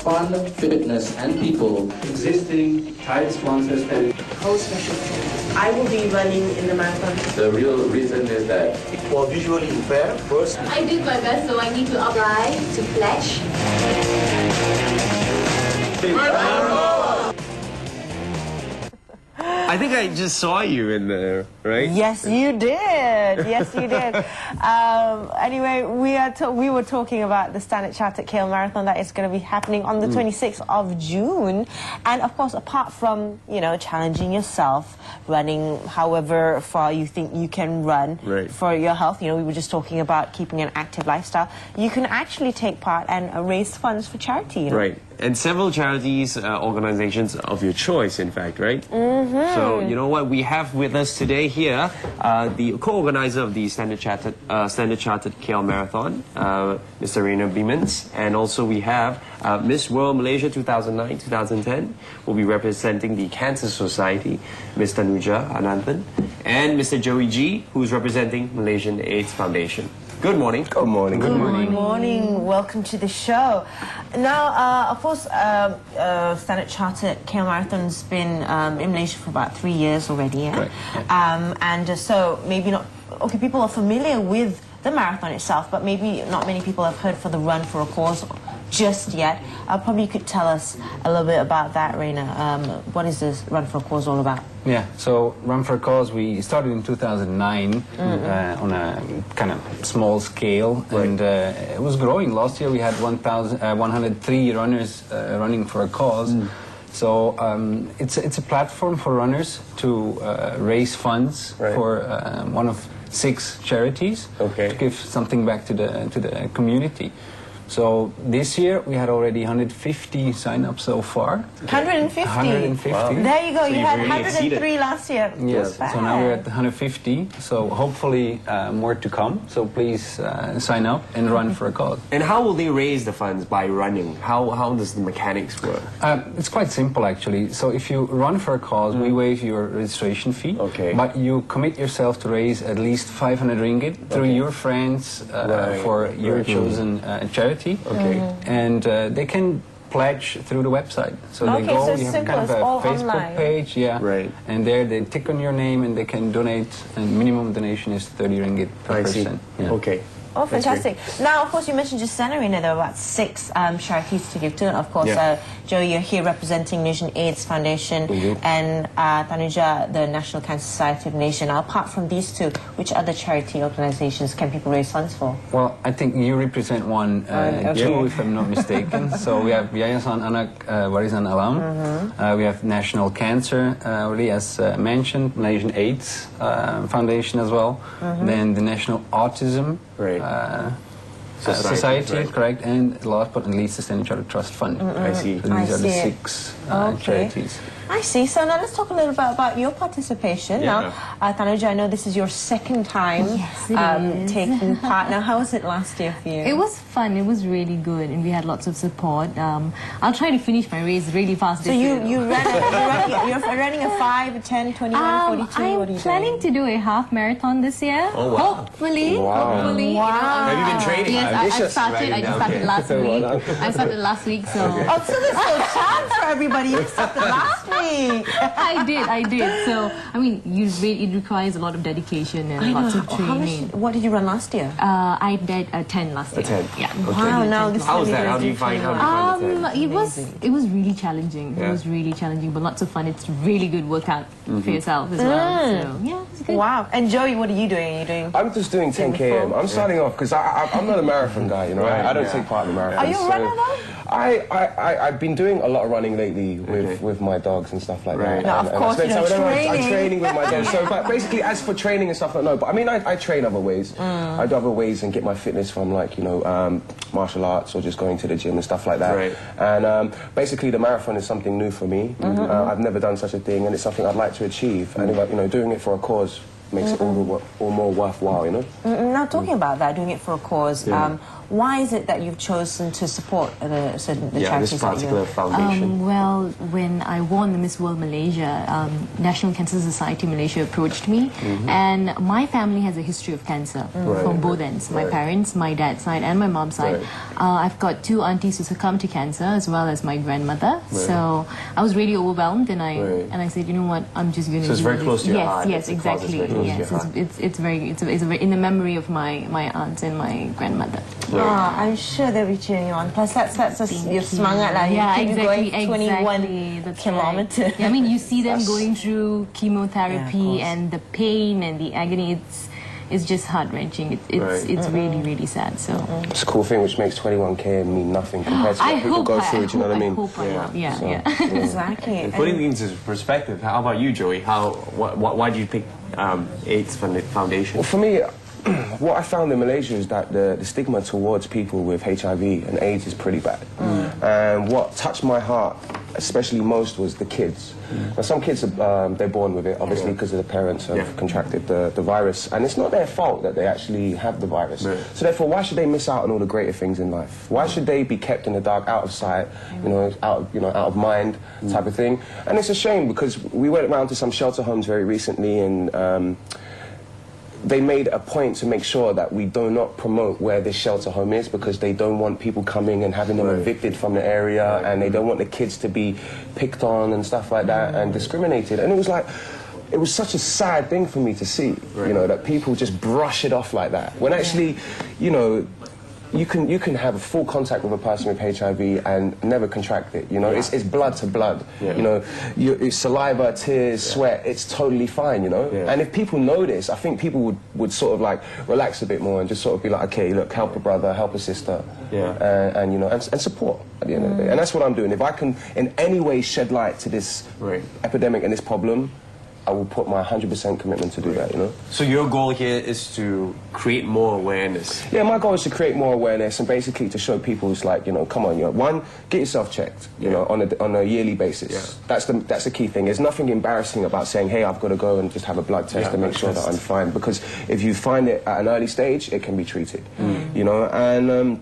fun, fitness and people. Existing child sponsors and co-special trainers. I will be running in the marathon. The real reason is that for visually impaired, first I did my best, so I need to apply to pledge. I think I just saw you in there, right? Yes, you did. Yes, you did. Anyway, we were talking about the Standard Chartered KL Marathon that is going to be happening on the 26th of June. And of course, apart from, you know, challenging yourself, running however far you think you can run for your health, you know, we were just talking about keeping an active lifestyle, you can actually take part and raise funds for charity. You know? Right. And several charities, organizations of your choice, in fact, right? So, you know what, we have with us today here the co-organizer of the Standard Chartered KL Marathon, Mr. Biemans, and also we have Miss World Malaysia 2009-2010, will be representing the Cancer Society, Ms. Thanuja, Ananthan, and Mr. Joey G, who's representing Malaysian AIDS Foundation. Good morning. Good morning. Good morning. Welcome to the show. Now, of course, Standard Chartered KL Marathon's been in Malaysia for about 3 years already. Yeah? Right. And so maybe not. Okay, people are familiar with the marathon itself, but maybe not many people have heard for the Run for a Cause just yet. Probably you could tell us a little bit about that, Reina. What is this Run for a Cause all about? Yeah, so Run for a Cause, we started in 2009 on a kind of small scale, and it was growing. Last year we had 103 runners running for a cause. So it's a platform for runners to raise funds for one of 6 charities to give something back to the community. So this year we had already 150 sign-ups so far. 150? 150. Wow. There you go, So you had really 103 exceeded. last year. Yes, so now we're at 150, so hopefully more to come. So please sign up and run for a cause. And how will they raise the funds by running? How does the mechanics work? It's quite simple actually. So if you run for a cause, we waive your registration fee. Okay. But you commit yourself to raise at least 500 ringgit through your friends for your chosen charity. Okay. And they can pledge through the website. So they go, so you have simple, kind of a Facebook online page, and there they tick on your name and they can donate, and minimum donation is 30 ringgit per person. Yeah. Okay. Oh, fantastic. Now, of course, you mentioned just then, Arena, there are about 6 charities to give to. Of course, Joey, you're here representing Malaysian AIDS Foundation and Thanuja, the National Cancer Society of Malaysia. Now, apart from these 2, which other charity organizations can people raise funds for? Well, I think you represent one, 2, if I'm not mistaken. So we have Yayasan Anak Warisan Alam. We have National Cancer, already as mentioned, Malaysian AIDS Foundation as well. Then the National Autism Society, correct, and last but not least, the Standard Chartered Trust Fund. I see. So these are the 6 charities. I see. So now let's talk a little bit about your participation. Now, Thanuja, I know this is your 2nd time taking part. Now, how was it last year for you? It was fun. It was really good, and we had lots of support. I'll try to finish my race really fast. So you're running a 5, a 10, 21, 42. I'm planning to do a half marathon this year. Oh, wow. Hopefully. Hopefully. Wow. Have you been training? Yes, I started. I just started last week. I started last week, so. Oh, so there's no chance for everybody. You started last week. I did. So, I mean, it requires a lot of dedication and lots of training. What did you run last year? I did a 10 last year. 10. Yeah. Wow, now this How was that? How do you find the 10? It was really challenging. It was really challenging, but lots of fun. It's really good workout for yourself as well. So, yeah, it's good. Wow. And Joey, what are you doing? Are you doing? I'm just doing 10 km. I'm starting off because I'm not a marathon guy, you know. I don't take part in the marathon. Are you a runner though? I've been doing a lot of running lately with my dogs and stuff like that. Now, of course, I'm training with my dogs. So, but basically, as for training and stuff, no. But I mean, I train other ways. I do other ways and get my fitness from, like, you know, martial arts or just going to the gym and stuff like that. Right. And basically, the marathon is something new for me. I've never done such a thing, and it's something I'd like to achieve. And you know, doing it for a cause makes it all more worthwhile, you know. Now, talking about that, doing it for a cause. Why is it that you've chosen to support the charities this particular foundation? Well, when I won the Miss World Malaysia, National Cancer Society Malaysia approached me, and my family has a history of cancer from both ends, my parents, my dad's side and my mom's side. I've got 2 aunties who succumbed to cancer, as well as my grandmother. So I was really overwhelmed, and I said, you know what, I'm just going to. So it's very close to your heart. Yes, exactly. Yes, it's very in the memory of my aunt and my grandmother. I'm sure they'll be cheering you on. Plus, that's your semangat lah. Yeah, You keep exactly. going 21 That's kilometers. Right. Yeah, I mean, you see them going through chemotherapy and the pain and the agony. It's just heart-wrenching. It's really, really sad. So It's a cool thing which makes 21k mean nothing compared to what people go through. Do you know what I mean? Exactly. And putting things into perspective, how about you, Joey? Why do you pick AIDS Foundation? Well, for me, what I found in Malaysia is that the stigma towards people with HIV and AIDS is pretty bad. And what touched my heart, especially most, was the kids. Now, some kids, they're born with it, obviously, because of the parents have contracted the virus. And it's not their fault that they actually have the virus. So therefore, why should they miss out on all the greater things in life? Why should they be kept in the dark, out of sight, out of mind type of thing? And it's a shame, because we went around to some shelter homes very recently, and they made a point to make sure that we do not promote where this shelter home is, because they don't want people coming and having them evicted from the area, and they don't want the kids to be picked on and stuff like that and discriminated. And it was such a sad thing for me to see, that people just brush it off like that. When actually, you can have a full contact with a person with HIV and never contract it. It's blood to blood. It's saliva, tears, sweat. It's totally fine. And if people know this, I think people would sort of like relax a bit more and just sort of be like, okay, look, help a brother, help a sister, and support at the end of the day. And that's what I'm doing. If I can in any way shed light to this epidemic and this problem, I will put my 100% commitment to do that, So your goal here is to create more awareness? Yeah, my goal is to create more awareness and basically to show people it's like, come on, one, get yourself checked, on a yearly basis. That's the key thing. There's nothing embarrassing about saying, hey, I've got to go and just have a blood test to make sure that I'm fine. Because if you find it at an early stage, it can be treated, and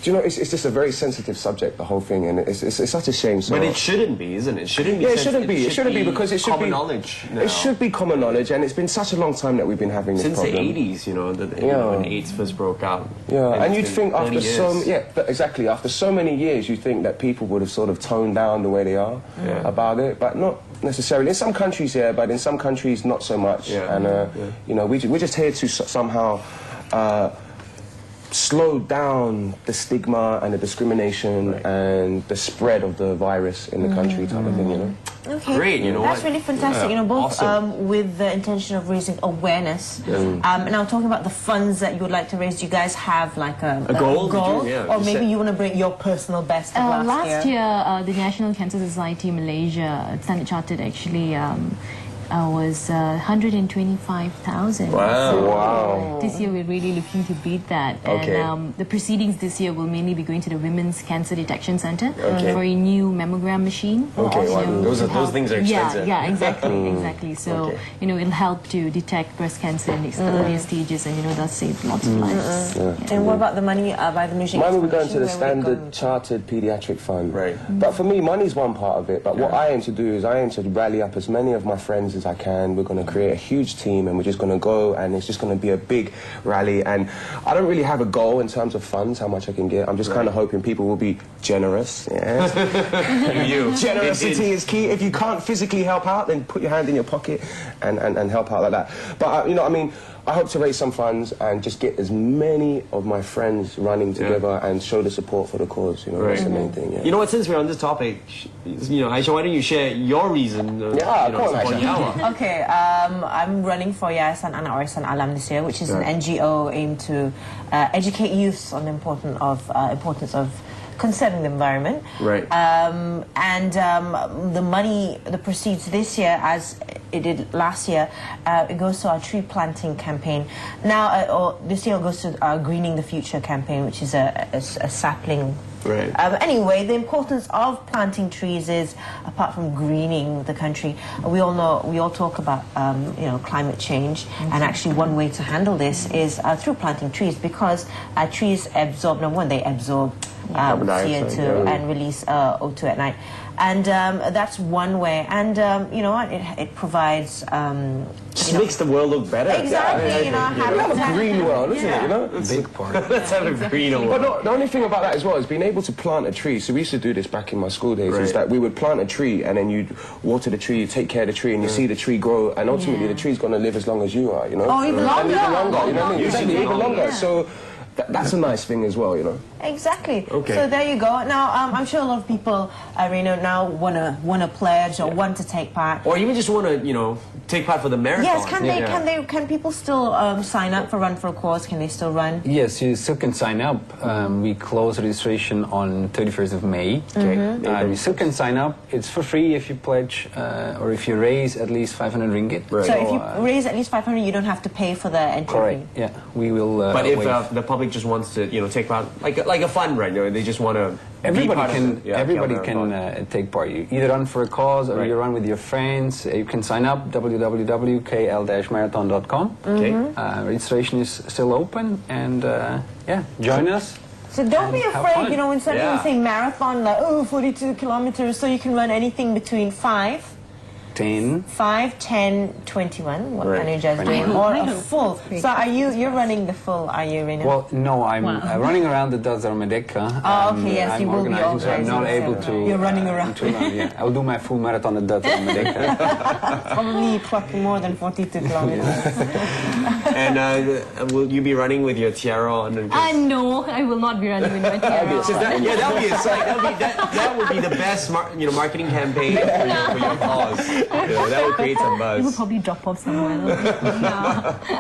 it's just a very sensitive subject, the whole thing, and it's such a shame. So. But it shouldn't be, isn't it? It shouldn't be. Yeah, it shouldn't be. It shouldn't be because it should common be knowledge. Now. It should be common knowledge, and it's been such a long time that we've been having this since problem. the 80s, when AIDS first broke out. Yeah, and you'd think after exactly after so many years, you'd think that people would have sort of toned down the way they are about it, but not necessarily. In some countries, but in some countries, not so much. And we're just here to somehow. Slow down the stigma and the discrimination and the spread of the virus in the country type of thing, Okay. Great, That's really fantastic, both awesome. with the intention of raising awareness. Now, talking about the funds that you would like to raise, do you guys have like a goal? Or maybe you want to bring your personal best of last year, the National Cancer Society Malaysia, Standard Chartered, actually was 125,000. Wow. This year we're really looking to beat that. Okay. And the proceedings this year will mainly be going to the Women's Cancer Detection Center for a new mammogram machine. Okay, So those things are expensive. Yeah, exactly. So, it'll help to detect breast cancer in its earlier stages, and, thus save lots of lives. And what about the money by the Malaysian Mine will be going to the Where would it Standard go? Chartered Pediatric Fund. Right. But for me, money's one part of it. But what I aim to do is I aim to rally up as many of my friends as I can. We're going to create a huge team, and we're just going to go, and it's just going to be a big rally. And I don't really have a goal in terms of funds, how much I can get. I'm just kind of hoping people will be generous. Generosity is key. If you can't physically help out, then put your hand in your pocket and help out like that. But, I hope to raise some funds and just get as many of my friends running together and show the support for the cause. That's the main thing. You know what? Since we're on this topic, Aishah, why don't you share your reason? Go on, Aishah. YAWA? Okay, I'm running for Yayasan Anak Warisan Alam this year, which is an NGO aimed to educate youths on the importance of conserving the environment. Right. The money, the proceeds this year, as it did last year, it goes to our tree planting campaign. Now, this year it goes to our Greening the Future campaign, which is a sapling. Right. Anyway, the importance of planting trees is, apart from greening the country, we all talk about climate change, and actually one way to handle this is through planting trees, because trees absorb, number one, they absorb CO2 and release O2 at night. And that's one way. And you know what? It provides. Just makes the world look better. Exactly. You know, We have a green world, isn't it? You know? Big part. Let's have a greener But world. no, the only thing about that as well is being able to plant a tree. So we used to do this back in my school days. Is that we would plant a tree and then you'd water the tree, you take care of the tree, and you see the tree grow. And ultimately, the tree's going to live as long as you are. You know? Oh, even longer. And even longer. You know what I mean? Exactly, even longer. Yeah. So that's a nice thing as well. You know? Exactly. Okay. So there you go. Now, I'm sure a lot of people, now wanna pledge or want to take part. Or even just want to, take part for the marathon. Yes. Can people still sign up for Run for a Cause? Can they still run? Yes, you still can sign up. We close registration on 31st of May. Mm-hmm. You still can sign up. It's for free if you pledge or if you raise at least 500 ringgit. So if you raise at least 500, you don't have to pay for the entry Correct. fee. Yeah, we will. But if waive. the public just wants to, take part, like a fun run, they just want to. Everybody can take part. You either run for a cause or you run with your friends. You can sign up www.kl-marathon.com. Okay. Registration is still open, and join us. So don't be have afraid, fun. when suddenly you say marathon, like 42 kilometers, so you can run anything between 5, 10. 10, 21, what Right. Thanuja is doing, or a full. So you're running the full, are you, Rina? Well, no, I'm running around the Desert Merdeka. Oh, okay, yes, I'm you will be organizing, so I'm not organizing, able so to. you're running around. To run, yeah. I'll do my full marathon at Desert Merdeka. Probably clocking more than 42 kilometers. And will you be running with your tiara on? No, I will not be running with my tiara. That would be a sight. That would be the best marketing campaign for your cause. That would create some It will buzz. probably drop off somewhere.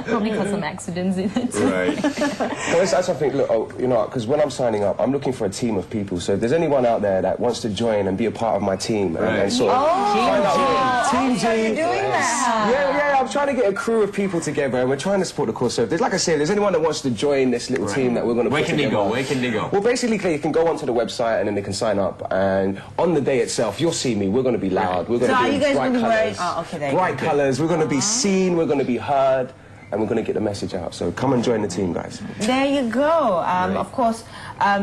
Probably cause some accidents in it. Right. Can I say something? Look, because when I'm signing up, I'm looking for a team of people. So if there's anyone out there that wants to join and be a part of my team and sort of find out Team J. You're doing that? Yeah, I'm trying to get a crew of people together and we're trying to support the cause. So if there's, like I said, if there's anyone that wants to join this little team that we're going to Where put can they together. go? Where can they go? Well, basically, they can go onto the website and then they can sign up. And on the day itself, you'll see me. We're going to be loud. We're going So to are be you guys bright going to be wearing... colours. Oh, okay, there you Bright go. colours. We're going to be seen. We're going to be heard. And we're going to get the message out. So come and join the team, guys. There you go. Of course,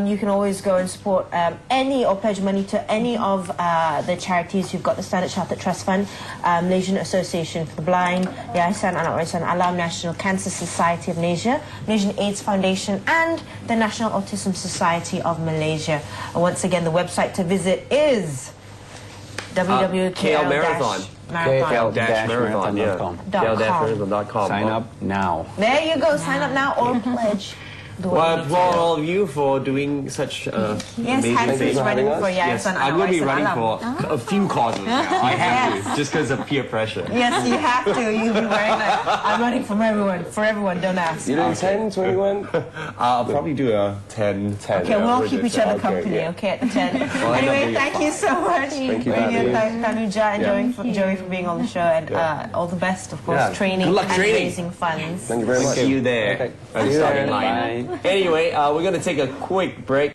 you can always go and support any or pledge money to any of the charities. You've got the Standard Chartered Trust Fund, Malaysian Association for the Blind, Yayasan Anak Warisan Alam, National Cancer Society of Malaysia, Malaysian AIDS Foundation, and the National Autism Society of Malaysia. Once again, the website to visit is KL-Marathon. KL-marathon.com. KL-marathon.com. Sign up now. There you go. Sign up now or pledge. Well, for all of you for doing such Yes, amazing Hans things. is running for Yes, Yayasan I'm Anak going to be Warisan running Alam. for a few causes now. I have Yes. to, just because of peer pressure. Yes, you have to. You'll be wearing that. I'm running for everyone, don't ask. You doing 10, 21? I'll probably do a 10. Okay, we'll all keep each other company, yeah. okay, at the 10. Anyway, thank you so much. Thank you, Radio Thanuja. Thanuja and Joey for being on the show, and all the best, of course, Yeah. training Good luck and training. raising funds. Thank you very much. See you there. Okay. At the See you starting there. line. Bye. Anyway, we're going to take a quick break.